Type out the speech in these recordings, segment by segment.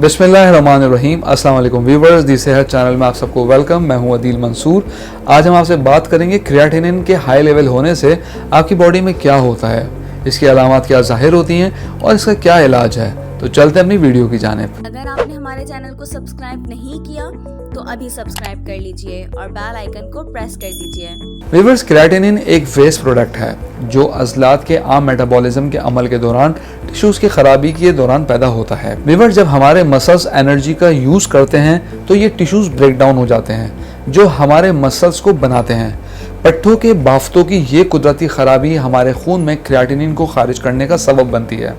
बिस्मिल्लाहिर्रहमानिर्रहीम। अस्सलाम वालेकुम व्यूवर्स, दी सेहत चैनल में आप सबको वेलकम। मैं हूं अदील मंसूर। आज हम आपसे बात करेंगे क्रिएटिनिन के हाई लेवल होने से आपकी बॉडी में क्या होता है, इसकी अलामत क्या ज़ाहिर होती हैं और इसका क्या इलाज है। तो चलते हैं अपनी वीडियो की जानिब। अगर आपने हमारे चैनल को सब्सक्राइब नहीं किया तो अभी सब्सक्राइब कर लीजिए और बेल आइकन को प्रेस कर दीजिए। व्यूवर्स, क्रिएटिनिन एक वेस्ट प्रोडक्ट है जो अज़लात के आम मेटाबॉलिज्म के अमल के दौरान टिश्यूज की खराबी के दौरान पैदा होता है। व्यूवर्स, जब हमारे मसल्स एनर्जी का यूज़ करते हैं तो ये टिश्यूज ब्रेक डाउन हो जाते हैं जो हमारे मसल्स को बनाते हैं। पट्ठों के बाफ्तों की ये कुदरती खराबी हमारे खून में क्रिएटिनिन को खारिज करने का सबब बनती है।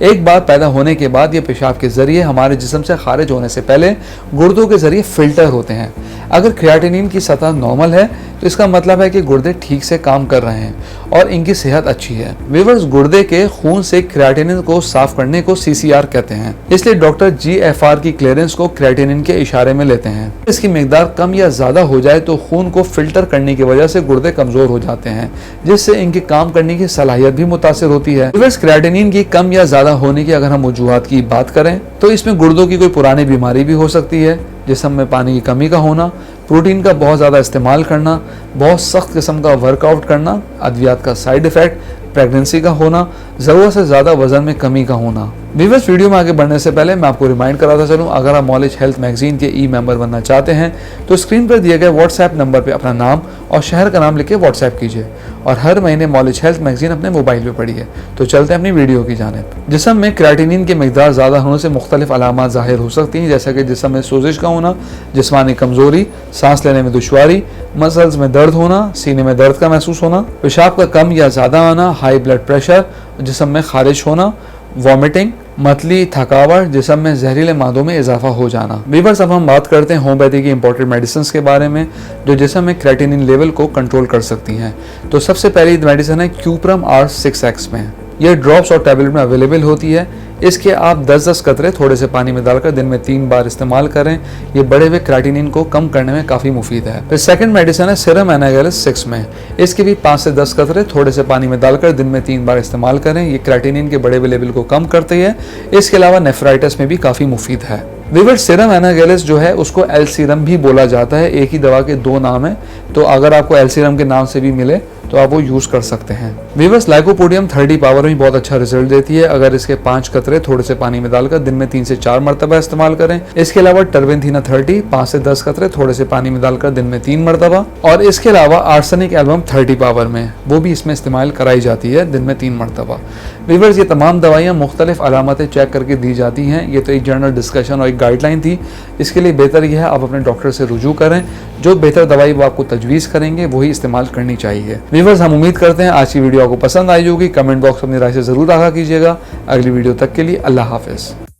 एक बार पैदा होने के बाद ये पेशाब के ज़रिए हमारे जिस्म से खारिज होने से पहले गुर्दों के ज़रिए फ़िल्टर होते हैं। अगर क्रिएटिनिन की सतह नॉर्मल है तो इसका मतलब है कि गुर्दे ठीक से काम कर रहे हैं और इनकी सेहत अच्छी है। व्यूअर्स, गुर्दे के खून से क्रिएटिनिन को साफ करने को CCR कहते हैं, इसलिए डॉक्टर GFR की क्लियरेंस को क्रिएटिनिन के इशारे में लेते हैं। इसकी मिकदार कम या ज़्यादा हो जाए तो खून को फिल्टर करने की वजह से गुर्दे कमज़ोर हो जाते हैं, जिससे इनके काम करने की सलाहियत भी मुतासिर होती है। व्यूअर्स, क्रिएटिनिन की कम या ज़्यादा होने की अगर हम वजूहात की बात करें तो इसमें गुर्दों की कोई पुरानी बीमारी भी हो सकती है, जिस्म में पानी की कमी का होना, प्रोटीन का बहुत ज़्यादा इस्तेमाल करना, बहुत सख्त किस्म का वर्कआउट करना, अद्वियात का साइड इफ़ेक्ट, प्रेगनेंसी का होना, ज़रूरत से ज़्यादा वजन में कमी का होना। व्यूअर्स, वीडियो में आगे बढ़ने से पहले मैं आपको रिमाइंड कराता चलूँ, अगर आप नॉलेज हेल्थ मैगजीन के मेंबर बनना चाहते हैं तो स्क्रीन पर दिए गए व्हाट्सएप नंबर पर अपना नाम और शहर का नाम लिख के व्हाट्सएप कीजिए और हर महीने नॉलेज हेल्थ मैगजीन अपने मोबाइल पर पढ़िए। तो चलते हैं अपनी वीडियो की जानिब। जिस्म में क्रिएटिनिन की मिकदार ज़्यादा होने से मुख्तलिफ अलामात ज़ाहिर हो सकती हैं, जैसा कि जिस्म में सोजिश का होना, जिस्मानी कमज़ोरी, सांस लेने में दुश्वारी, मसल्स में दर्द होना, सीने में दर्द का महसूस होना, पेशाब का कम या ज़्यादा आना, हाई ब्लड प्रेशर, जिस्म में खारिश होना, वॉमिटिंग, मतली, थकावट, जिस्म में जहरीले मादों में इजाफा हो जाना। व्यूअर्स, अब हम बात करते हैं होम्योपैथी की इंपॉर्टेंट मेडिसिन के बारे में जो जिस्म में क्रिएटिनिन लेवल को कंट्रोल कर सकती हैं। तो सबसे पहली मेडिसिन है क्यूप्रम R6X में। यह ड्रॉप्स और टैबलेट में अवेलेबल होती है। इसके आप 10-10 कतरे थोड़े से पानी में डालकर दिन में 3 बार इस्तेमाल करें। ये बढ़े हुए क्रिएटिनिन को कम करने में काफ़ी मुफीद है। फिर सेकंड मेडिसिन है सीरम एनागेलिस 6 में। इसके भी 5 से 10 कतरे थोड़े से पानी में डालकर दिन में 3 बार इस्तेमाल करें। ये क्रिएटिनिन के बढ़े हुए लेवल को कम करती है। इसके अलावा नेफ्राइटिस में भी काफ़ी मुफीद है। व्यूअर्स, सीरम एनागेलिस जो है उसको एल सीरम भी बोला जाता है। एक ही दवा के 2 नाम है, तो अगर आपको एल सीरम के नाम से भी मिले तो आप वो यूज़ कर सकते हैं। व्यूअर्स, लाइकोपोडियम 30 पावर में बहुत अच्छा रिजल्ट देती है। अगर इसके 5 कतरे थोड़े से पानी में डालकर दिन में 3 से 4 मरतबा इस्तेमाल करें। इसके अलावा टर्बेंथीना 30 5 से 10 कतरे थोड़े से पानी में डालकर दिन में 3 मरतबा, और इसके अलावा आर्सेनिक एल्बम 30 पावर में वो भी इसमें इस्तेमाल कराई जाती है दिन में 3 मरतबा। व्यूअर्स, ये तमाम दवाइयाँ मुख्तलिफ अलामतें चेक करके दी जाती हैं। ये तो एक जनरल डिस्कशन और एक गाइडलाइन थी। इसके लिए बेहतर यह है आप अपने डॉक्टर से रुजू करें। जो बेहतर दवाई वो आपको तजवीज़ करेंगे वही इस्तेमाल करनी चाहिए। व्यूअर्स, हम उम्मीद करते हैं आज की वीडियो आपको पसंद आई होगी। कमेंट बॉक्स में अपनी राय से ज़रूर आगाह कीजिएगा। अगली वीडियो तक के लिए अल्लाह हाफ़िज़।